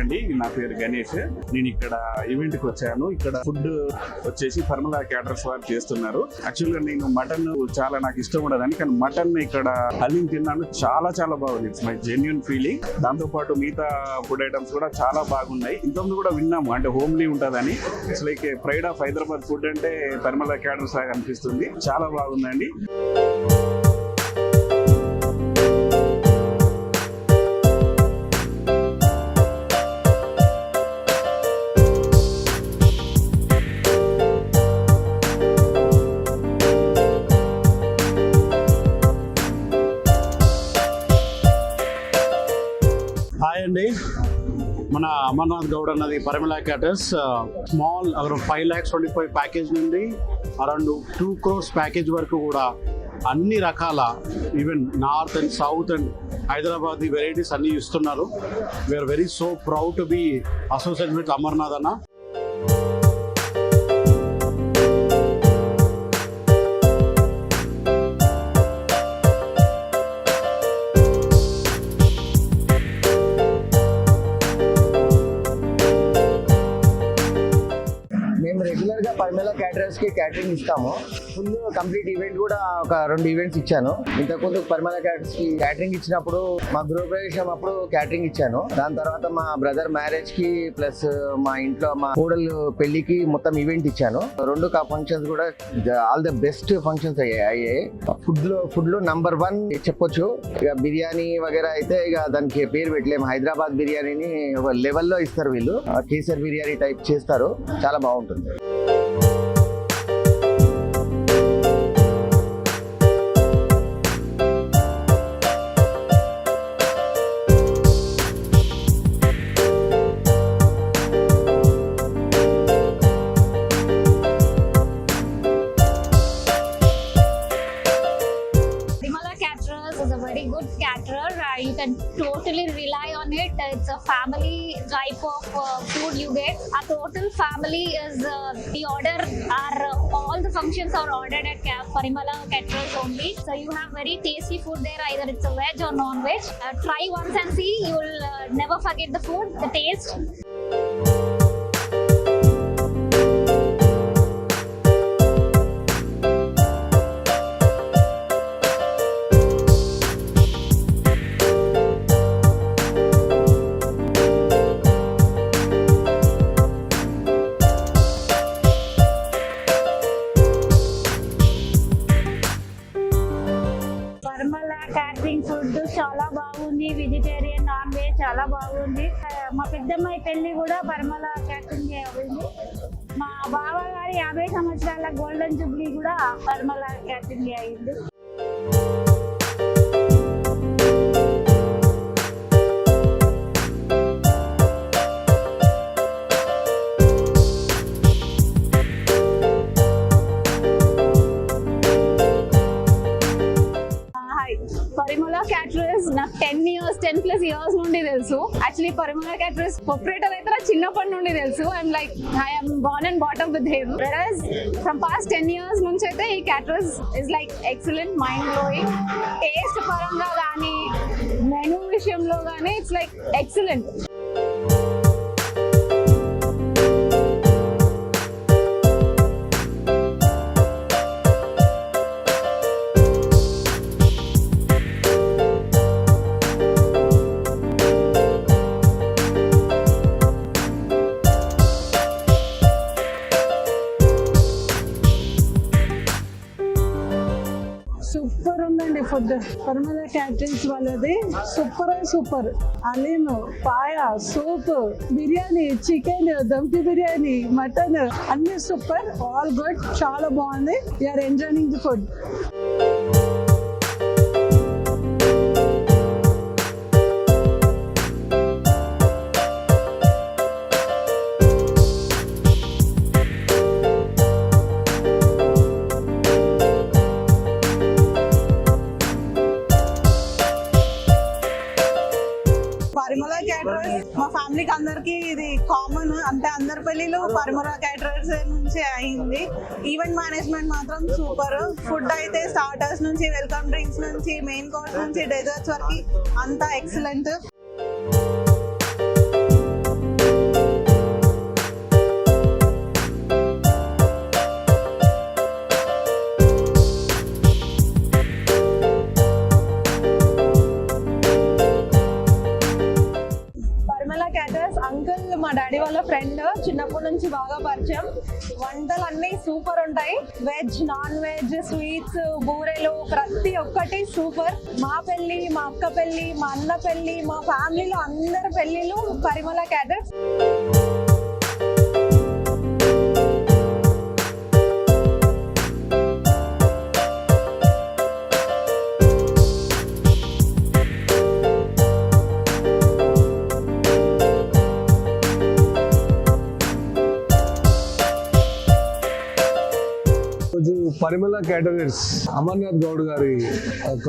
అండి. నా పేరు గణేష్. నేను ఇక్కడ ఈవెంట్ కి వచ్చాను. ఇక్కడ ఫుడ్ వచ్చేసి పరిమళ క్యాటరర్స్ వారు చేస్తున్నారు. యాక్చువల్ గా నేను మటన్ చాలా నాకు ఇష్టం ఉండదని, కానీ మటన్ ఇక్కడ హలీం తిన్నాను. చాలా చాలా బాగుంది. It's my genuine feeling. దాంతో పాటు మిగతా ఫుడ్ ఐటమ్స్ కూడా చాలా బాగున్నాయి. ఇంతకుముందు కూడా విన్నాము, అంటే హోమ్లీ ఉంటుందని. It's like pride of Hyderabad food అంటే పరిమళ క్యాటరర్స్ లాగా అనిపిస్తుంది. చాలా బాగుందండి. హాయ్ అండి, మన అమర్నాథ్ గౌడ్ అన్నది Parimala caters. Small around 5,25,000 package నుండి అరౌండ్ 2 crores ప్యాకేజ్ వరకు కూడా అన్ని రకాల even north and south and Hyderabad varieties అన్ని ఇస్తున్నారు. We are very so proud to be associated with Amarnath అన్న. మేము రెగ్యులర్ గా పరిమళ క్యాటరర్స్ కి క్యాటరింగ్ ఇస్తాము. ఫుల్ కంప్లీట్ ఈవెంట్ కూడా ఒక 2 ఈవెంట్స్ ఇచ్చాను. ఇంతకుముందు పరిమళ క్యాటరర్స్ కి క్యాటరింగ్ ఇచ్చినప్పుడు మా గృహప్రవేశం అప్పుడు క్యాటరింగ్ ఇచ్చాను. దాని తర్వాత మా బ్రదర్ మ్యారేజ్ కి ప్లస్ మా ఇంట్లో మా కోడలు పెళ్లికి మొత్తం ఈవెంట్ ఇచ్చాను. 2 ఫంక్షన్స్ కూడా ఆల్ ద బెస్ట్ ఫంక్షన్స్ అయ్యాయి. ఫుడ్ లో నంబర్ 1 చెప్పొచ్చు. ఇక బిర్యానీ వగేరా అయితే ఇక దానికి పేరు పెట్టలేము. హైదరాబాద్ బిర్యానీని ఒక లెవెల్లో ఇస్తారు వీళ్ళు. కేసర్ బిర్యానీ టైప్ చేస్తారు, చాలా బాగుంటుంది. Is a very good caterer. You can totally rely on it. It's a family type of food you get. Our total family is the order are all the functions are ordered at Parimala Cateres only. So you have very tasty food there. Either it's a veg or non-veg. Try once and see. You will never forget the food, the taste. Catering food చాలా బాగుంది. Vegetarian, non veg చాలా బాగుంది. మా పెద్దమ్మాయి పెళ్లి కూడా పరిమళ catering అయింది. మా బావ గారి 50 సంవత్సరాల గోల్డెన్ జూబ్లీ కూడా పరిమళ క్యాటరింగ్ అయింది. పరిమళ క్యాటరర్స్ నాకు 10+ years నుండి తెలుసు. యాక్చువల్లీ పరిమళ క్యాటరర్స్ ప్రొపరేటర్ అయితే నాకు చిన్నప్పటి నుండి తెలుసు. I'm born and brought up with him. వెరస్ ఫ్రమ్ పాస్ట్ 10 years నుంచి అయితే ఈ caterers is like excellent, mind blowing. Taste పరంగా కానీ మెనూ విషయంలో కానీ ఇట్స్ లైక్ ఎక్సలెంట్. సూపర్ ఉందండి ఫుడ్. పరిమళ క్యాటరింగ్స్ వాళ్ళది super. Haleem, paya, soup, biryani, chicken, దమ్కి బిర్యానీ, మటన్ అన్ని సూపర్. ఆల్ గుడ్, చాలా బాగుంది. You're enjoying the food. Parimala caterers మా ఫ్యామిలీకి అందరికి ఇది కామన్. అంటే అందరి పెళ్లిలో పరిమళ క్యాటరర్స్ నుంచి అయింది. ఈవెంట్ మేనేజ్మెంట్ మాత్రం సూపర్. ఫుడ్ అయితే స్టార్టర్స్ నుంచి, వెల్కమ్ డ్రింక్స్ నుంచి, మెయిన్ కోర్స్ నుంచి, డెజర్ట్స్ వరకు అంతా ఎక్సలెంట్. బాగా పరిచయం. వంటలు అన్ని సూపర్ ఉంటాయి. వెజ్, నాన్ వెజ్, స్వీట్స్, బూరెలు ప్రతి ఒక్కటి సూపర్. మా పెళ్లి, మా అక్క పెళ్లి, మా అన్న పెళ్లి, మా ఫ్యామిలీలో అందరి పెళ్లిలు పరిమళ క్యాటర్స్. పరిమళ క్యాటరర్స్ అమర్నాథ్ గౌడ్ గారి ఒక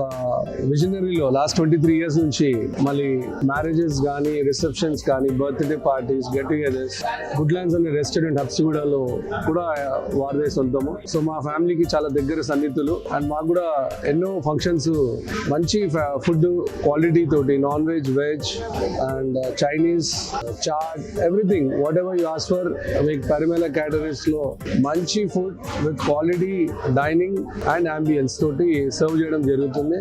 విజనరీలో లాస్ట్ 23 years నుంచి మళ్ళీ మ్యారేజెస్ కానీ, రిసెప్షన్స్ కానీ, birthday parties, get togethers, good lands అనే రెస్టారెంట్ హబ్సిగూడలో కూడా వారిదే సొంతము. సో మా ఫ్యామిలీకి చాలా దగ్గర సన్నిహితులు అండ్ మాకు కూడా ఎన్నో ఫంక్షన్స్ మంచి ఫుడ్ క్వాలిటీ తోటి non veg, veg and Chinese, chaat, everything whatever you ask for మీకు పరిమళ క్యాటరర్స్ లో మంచి food with quality dining and ambience తోటి సర్వ్ చేయడం జరుగుతుంది.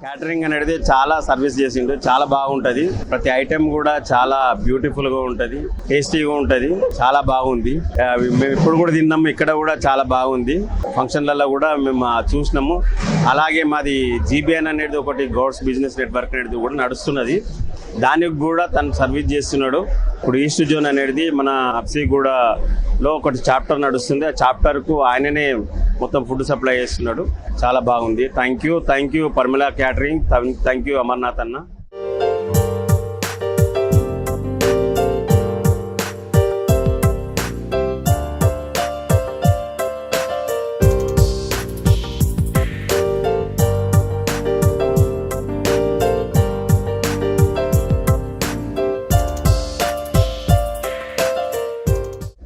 క్యాటరింగ్ అనేది చాలా సర్వీస్ చేసిండు, చాలా బాగుంటది. ప్రతి ఐటెం కూడా చాలా బ్యూటిఫుల్ గా ఉంటది, టేస్టీగా ఉంటది, చాలా బాగుంది. మేము ఇప్పుడు కూడా తిన్నాము, ఇక్కడ కూడా చాలా బాగుంది. ఫంక్షన్లలో కూడా మేము చూసినాము. అలాగే మాది జీబీఎన్ అనేది ఒకటి గౌడ్స్ బిజినెస్ నెట్వర్క్ అనేది కూడా నడుస్తున్నది. దానికి కూడా తను సర్వీస్ చేస్తున్నాడు. ఇప్పుడు ఈస్ట్ జోన్ అనేది మన హబ్సిగూడలో ఒకటి చాప్టర్ నడుస్తుంది. ఆ చాప్టర్కు ఆయననే మొత్తం ఫుడ్ సప్లై చేస్తున్నాడు. చాలా బాగుంది. Thank you Parimala catering, thank you Amarnath అన్న.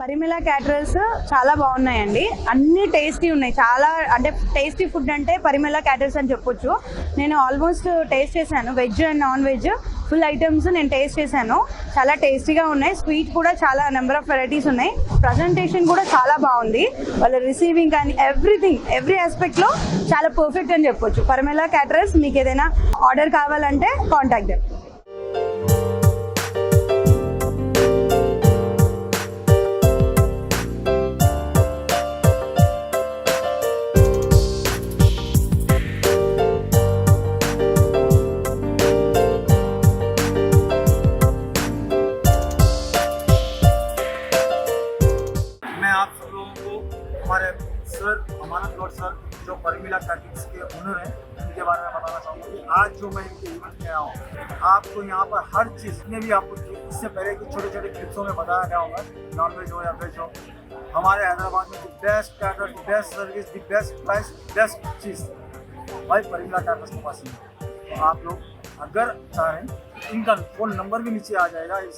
పరిమళ క్యాటరర్స్ చాలా బాగున్నాయండి. అన్ని టేస్టీ ఉన్నాయి. చాలా అంటే టేస్టీ ఫుడ్ అంటే పరిమళ క్యాటరర్స్ అని చెప్పొచ్చు. నేను ఆల్మోస్ట్ టేస్ట్ చేశాను. Veg and non veg full items నేను టేస్ట్ చేశాను. చాలా టేస్టీగా ఉన్నాయి. స్వీట్ కూడా చాలా నెంబర్ ఆఫ్ వెరైటీస్ ఉన్నాయి. ప్రజెంటేషన్ కూడా చాలా బాగుంది. వాళ్ళ రిసీవింగ్ కానీ ఎవ్రీథింగ్, ఎవ్రీ ఆస్పెక్ట్ లో చాలా పర్ఫెక్ట్ అని చెప్పొచ్చు. పరిమళ క్యాటరర్స్, మీకు ఏదైనా ఆర్డర్ కావాలంటే కాంటాక్ట్ దెమ్. हमारे सर अमानत गौड सर जो परिमला कैटरिंग्स के ओनर हैं, उनके बारे में बताना चाहूँगा कि आज जो मैं इनके इवेंट में आया हूँ, आपको यहाँ पर हर चीज़ में भी आपको इससे पहले की छोटे छोटे क्लिप्सों में बताया गया होगा, नॉन वेज हो या वेज हो, हमारे हैदराबाद में the best cater, the best service, the best price, best चीज़ भाई परिमला कैटर्स के पास ही है. तो आप लोग अगर चाहें, इनका फ़ोन नंबर भी नीचे आ जाएगा इस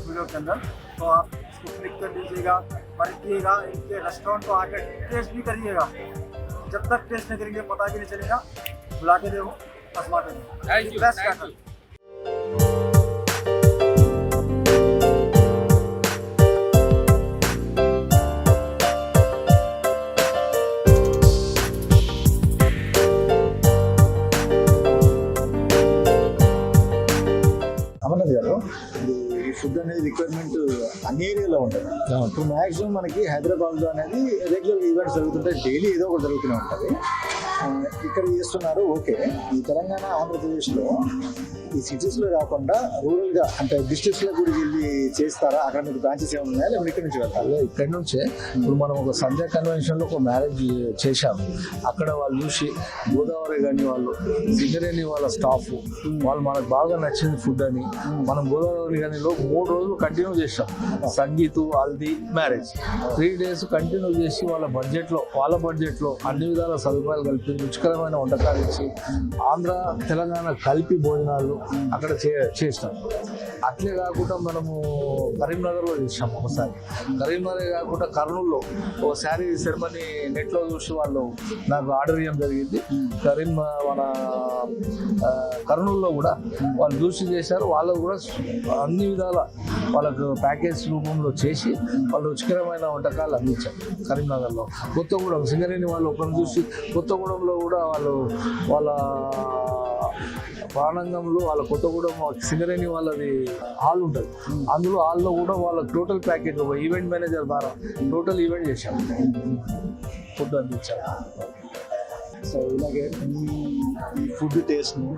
वीडियो के अंदर, तो आप इसको क्लिक कर लीजिएगा, परखिएगा, इनके रेस्टोरेंट को आकर टेस्ट भी करिएगा. जब तक टेस्ट नहीं करेंगे पता भी नहीं चलेगा. बुला के देखो, आजमा के देखो. Best cater. అమర్నాథ్ గారు, ఈ ఫుడ్ అనేది రిక్వైర్మెంట్ అన్ని ఏరియాలో ఉంటుంది. ఇప్పుడు మ్యాక్సిమం మనకి హైదరాబాద్లో అనేది రెగ్యులర్ ఈవెంట్స్ జరుగుతుంటాయి, డైలీ ఏదో ఒకటి జరుగుతూనే ఉంటుంది. ఇక్కడ చేస్తున్నారు ఓకే. ఈ తెలంగాణ, ఆంధ్రప్రదేశ్లో ఈ సిటీస్లో కాకుండా రూరల్గా అంటే డిస్ట్రిక్ట్స్లో కూడా వెళ్ళి చేస్తారా? అక్కడ మీకు బ్రాంచెస్ ఏమైనా ఉన్నాయా, లేకపోతే ఇక్కడ నుంచి వెళ్తారు? ఇక్కడ నుంచే. ఇప్పుడు మనం ఒక సంధ్యా కన్వెన్షన్లో ఒక మ్యారేజ్ చేశాము. అక్కడ వాళ్ళు చూసి గోదావరి కానీ వాళ్ళు సింగరేణి వాళ్ళ స్టాఫ్ వాళ్ళు మనకు బాగా నచ్చింది ఫుడ్ అని మనం గోదావరి గనిలో 3 రోజులు కంటిన్యూ చేసాం. Sangeet, haldi, marriage 3 days continue చేసి వాళ్ళ బడ్జెట్లో అన్ని విధాల సదుపాయాలు కలిపి రుచికరమైన వంటకాలు ఇచ్చి ఆంధ్ర తెలంగాణ కలిపి భోజనాలు అక్కడ చేసినాం. అట్లే కాకుండా మనము కరీంనగర్లో చేసాం ఒకసారి. కరీంనగర్ కాకుండా కర్నూలులో ఓ శారీ సెరమనీ నెట్లో చూసి వాళ్ళు నాకు ఆర్డర్ ఇవ్వడం జరిగింది. మన కర్నూలులో కూడా వాళ్ళు చూసి చేశారు. వాళ్ళకు కూడా అన్ని విధాల వాళ్ళకు ప్యాకేజ్ రూపంలో చేసి వాళ్ళు రుచికరమైన వంటకాలు అందించారు. కరీంనగర్లో కొత్తగూడెం సింగరేణి వాళ్ళు ఒకరిని చూసి కొత్తగూడెంలో కూడా వాళ్ళ ప్రాణంగంలో వాళ్ళ కొత్తగూడెం సింగరేణి వాళ్ళది హాల్ ఉంటుంది. అందులో హాల్లో కూడా వాళ్ళ టోటల్ ప్యాకేజ్ ఒక ఈవెంట్ మేనేజర్ ద్వారా టోటల్ ఈవెంట్ చేశాం, ఫుడ్ అందించారు. సో ఇలాగే ఈ ఫుడ్ టేస్ట్ను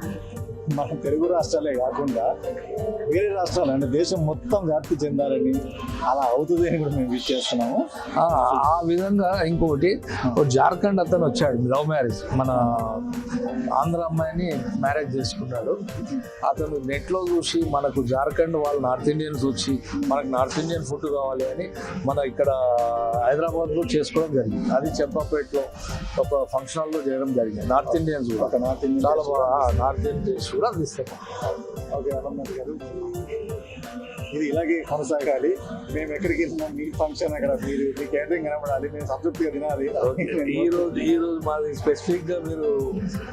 మన తెలుగు రాష్ట్రాలే కాకుండా వేరే రాష్ట్రాలు అంటే దేశం మొత్తం వ్యాప్తి చెందాలని అలా అవుతుంది అని కూడా మేము విష్ చేస్తున్నాము. ఆ విధంగా ఇంకొకటి జార్ఖండ్ అతను వచ్చాడు, లవ్ మ్యారేజ్, మన ఆంధ్ర అమ్మాయిని మ్యారేజ్ చేసుకున్నాడు. అతను నెట్లో చూసి మనకు జార్ఖండ్ వాళ్ళు నార్త్ ఇండియన్స్ వచ్చి మనకు నార్త్ ఇండియన్ ఫుడ్ కావాలి అని మన ఇక్కడ హైదరాబాద్లో చేసుకోవడం జరిగింది. అది చెంపాపేటలో ఒక ఫంక్షన్ హాల్లో చేయడం జరిగింది. నార్త్ ఇండియన్స్ కూడా చాలా బాగా నార్త్ ఇండియన్స్ కూడా తీస్తాం. ఓకే అమర్నాథ్ గారు, ఇది ఇలాగే కొనసాగాలి. మేము ఎక్కడికి వెళ్తున్నాం, మీ ఫంక్షన్ అక్కడ మీరు మీ క్యాటరింగ్ కనబడాలి, మేము సంతృప్తిగా తినాలి. ఈ రోజు మాది స్పెసిఫిక్ గా మీరు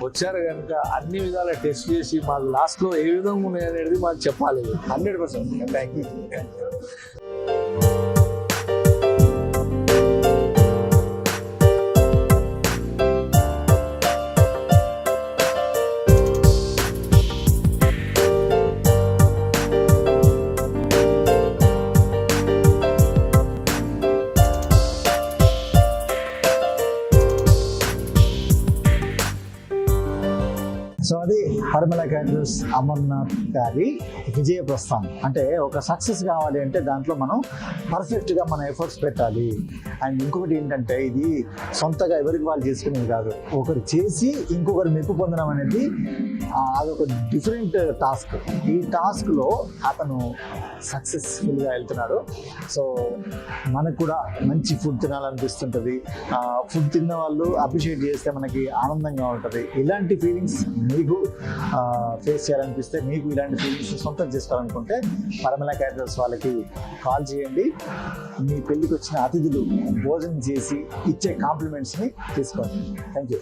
వచ్చారు కనుక అన్ని విధాలా టెస్ట్ చేసి మాకు లాస్ట్ లో ఏ విధంగా ఉన్నాయి అనేది మాకు చెప్పాలి. 100%. Thank you. సో అది పరిమళ క్యాటరర్స్ అమర్నాథ్ గారి విజయ ప్రస్థానం. అంటే ఒక సక్సెస్ కావాలి అంటే దాంట్లో మనం పర్ఫెక్ట్గా మన ఎఫర్ట్స్ పెట్టాలి. అండ్ ఇంకొకటి ఏంటంటే ఇది సొంతగా ఎవరికి వాళ్ళు చేసుకునేది కాదు, ఒకరు చేసి ఇంకొకరు మెప్పు పొందడం అనేది అదొక డిఫరెంట్ టాస్క్. ఈ టాస్క్లో అతను సక్సెస్ఫుల్గా వెళ్తున్నాడు. సో మనకు కూడా మంచి ఫుడ్ తినాలనిపిస్తుంటుంది. ఫుడ్ తిన్న వాళ్ళు అప్రిషియేట్ చేస్తే మనకి ఆనందంగా ఉంటుంది. ఇలాంటి ఫీలింగ్స్ మీకు ఫేస్ చేయాలనిపిస్తే, మీకు ఇలాంటి ఫీలింగ్స్ సొంతం చేసుకోవాలనుకుంటే పరిమళ క్యాటరర్స్ వాళ్ళకి కాల్ చేయండి. మీ పెళ్ళికి వచ్చిన అతిథులు భోజనం చేసి ఇచ్చే కాంప్లిమెంట్స్ని తీసుకోండి. Thank you.